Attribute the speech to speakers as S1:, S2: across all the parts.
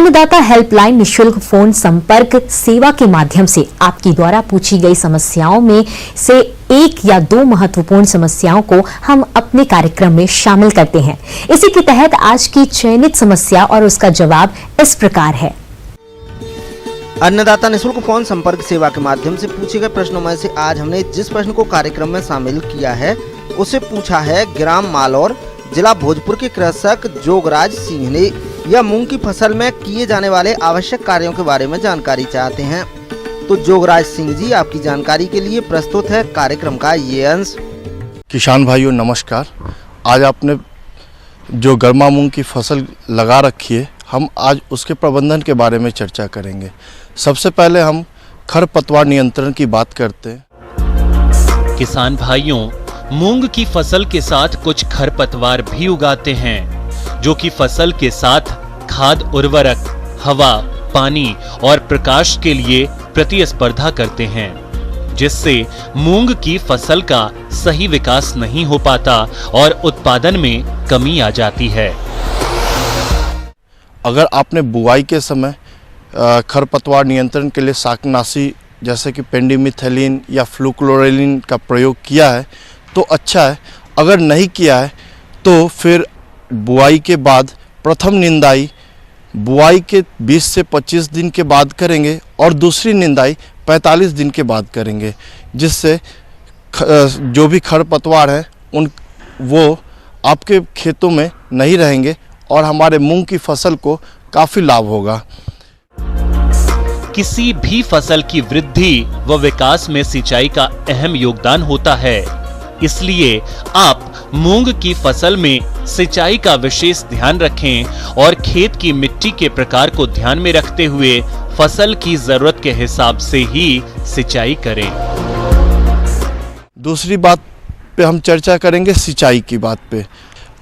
S1: अन्नदाता हेल्पलाइन निशुल्क फोन संपर्क सेवा के माध्यम से आपकी द्वारा पूछी गई समस्याओं में से एक या दो महत्वपूर्ण समस्याओं को हम अपने कार्यक्रम में शामिल करते हैं। इसी के तहत आज की चयनित समस्या और उसका जवाब इस प्रकार है।
S2: अन्नदाता निशुल्क फोन संपर्क सेवा के माध्यम से पूछे गए प्रश्नों में से आज हमने जिस प्रश्न को कार्यक्रम में शामिल किया है उसे पूछा है ग्राम मालौर, जिला भोजपुर के कृषक जोगराज सिंह ने। यह मूंग की फसल में किए जाने वाले आवश्यक कार्यों के बारे में जानकारी चाहते हैं। तो जोगराज सिंह जी, आपकी जानकारी के लिए प्रस्तुत है कार्यक्रम का ये अंश।
S3: किसान भाइयों नमस्कार। आज आपने जो गर्मा मूंग की फसल लगा रखी है, हम आज उसके प्रबंधन के बारे में चर्चा करेंगे। सबसे पहले हम खरपतवार नियंत्रण की बात करते हैं।
S4: किसान भाइयों, मूंग की फसल के साथ कुछ खरपतवार भी उगाते हैं, जो कि फसल के साथ खाद, उर्वरक, हवा, पानी और प्रकाश के लिए प्रतिस्पर्धा करते हैं, जिससे मूंग की फसल का सही विकास नहीं हो पाता और उत्पादन में कमी आ जाती है।
S3: अगर आपने बुआई के समय खरपतवार नियंत्रण के लिए शाकनाशी जैसे कि पेंडिमिथाइलिन या फ्लुक्लोरालिन का प्रयोग किया है तो अच्छा है। अगर नहीं किया है तो फिर बुआई के बाद प्रथम निंदाई बुआई के 20 से 25 दिन के बाद करेंगे और दूसरी निंदाई 45 दिन के बाद करेंगे, जिससे जो भी खरपतवार है वो आपके खेतों में नहीं रहेंगे और हमारे मूंग की फसल को काफ़ी लाभ होगा।
S4: किसी भी फसल की वृद्धि व विकास में सिंचाई का अहम योगदान होता है, इसलिए आप मूंग की फसल में सिंचाई का विशेष ध्यान रखें और खेत की मिट्टी के प्रकार को ध्यान में रखते हुए फसल की जरूरत के हिसाब से ही सिंचाई करें।
S3: दूसरी बात पे हम चर्चा करेंगे सिंचाई की बात पे।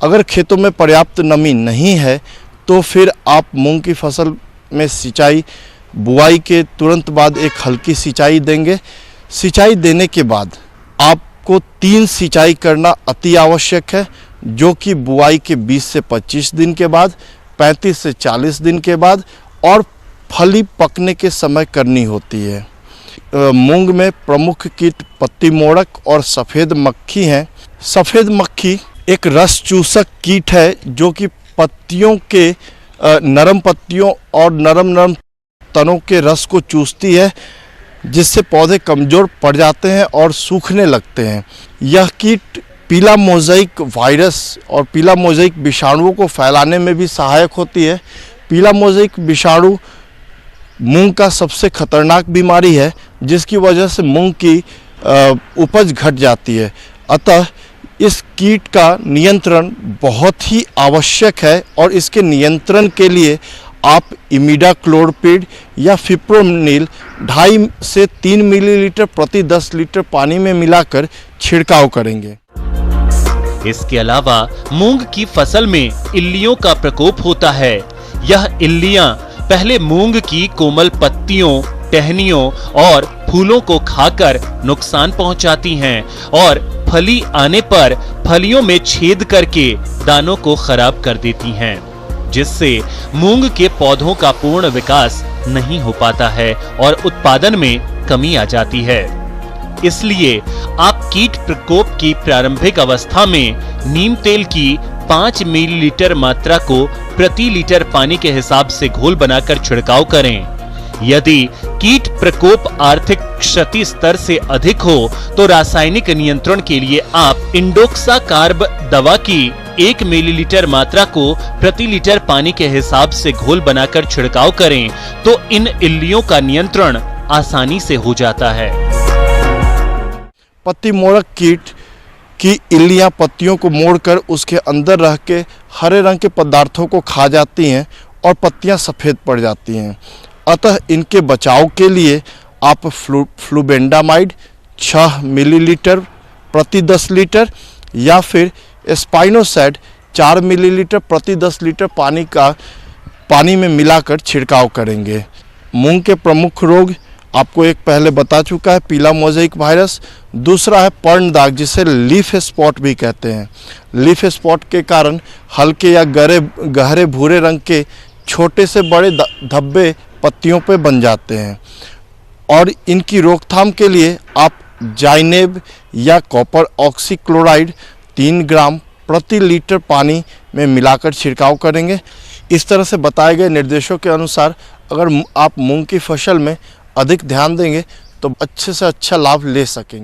S3: अगर खेतों में पर्याप्त नमी नहीं है तो फिर आप मूंग की फसल में सिंचाई बुआई के तुरंत बाद एक हल्की सिंचाई देंगे। सिंचाई देने के बाद आपको 3 सिंचाई करना अति आवश्यक है, जो कि बुआई के 20 से 25 दिन के बाद, 35 से 40 दिन के बाद और फली पकने के समय करनी होती है। मूंग में प्रमुख कीट पत्ती मोड़क और सफ़ेद मक्खी हैं। सफ़ेद मक्खी एक रस चूसक कीट है जो कि पत्तियों के नरम पत्तियों और नरम तनों के रस को चूसती है, जिससे पौधे कमज़ोर पड़ जाते हैं और सूखने लगते हैं। यह कीट पीला मोज़ेक वायरस और पीला मोज़ेक विषाणुओं को फैलाने में भी सहायक होती है। पीला मोज़ेक विषाणु मूंग का सबसे खतरनाक बीमारी है, जिसकी वजह से मूंग की उपज घट जाती है। अतः इस कीट का नियंत्रण बहुत ही आवश्यक है और इसके नियंत्रण के लिए आप इमिडाक्लोरपिड या फिप्रोनिल 2.5 से 3 मिलीलीटर प्रति 10 लीटर पानी में मिलाकर छिड़काव करेंगे।
S4: इसके अलावा मूंग की फसल में इल्लियों का प्रकोप होता है। यह इल्लियां पहले मूंग की कोमल पत्तियों, टहनियों और फूलों को खाकर नुकसान पहुंचाती हैं और फली आने पर फलियों में छेद करके दानों को खराब कर देती हैं, जिससे मूंग के पौधों का पूर्ण विकास नहीं हो पाता है और उत्पादन में कमी आ जाती है। इसलिए आप कीट प्रकोप की प्रारंभिक अवस्था में नीम तेल की 5 मिलीलीटर मात्रा को प्रति लीटर पानी के हिसाब से घोल बनाकर छिड़काव करें। यदि कीट प्रकोप आर्थिक क्षति स्तर से अधिक हो तो रासायनिक नियंत्रण के लिए आप इंडोक्साकार्ब दवा की 1 मिलीलीटर मात्रा को प्रति लीटर पानी के हिसाब से घोल बनाकर छिड़काव करें, तो इन इल्लियों का नियंत्रण आसानी से हो जाता है।
S3: पत्ती मोड़क कीट की इल्लियां पत्तियों को मोड़कर उसके अंदर रह के हरे रंग के पदार्थों को खा जाती हैं और पत्तियां सफ़ेद पड़ जाती हैं। अतः इनके बचाव के लिए आप फ्लुबेंडामाइड 6 मिलीलीटर प्रति 10 लीटर या फिर स्पाइनोसैड 4 मिलीलीटर प्रति 10 लीटर पानी में मिलाकर छिड़काव करेंगे। मूंग के प्रमुख रोग आपको एक पहले बता चुका है, पीला मोज़ेक वायरस। दूसरा है पर्ण दाग, जिसे लीफ स्पॉट भी कहते हैं। लीफ स्पॉट के कारण हल्के या गहरे भूरे रंग के छोटे से बड़े धब्बे पत्तियों पे बन जाते हैं। और इनकी रोकथाम के लिए आप जाइनेब या कॉपर ऑक्सीक्लोराइड 3 ग्राम प्रति लीटर पानी में मिलाकर छिड़काव करेंगे। इस तरह से बताए गए निर्देशों के अनुसार अगर आप मूंग की फसल में अधिक ध्यान देंगे तो अच्छे से अच्छा लाभ ले सकेंगे।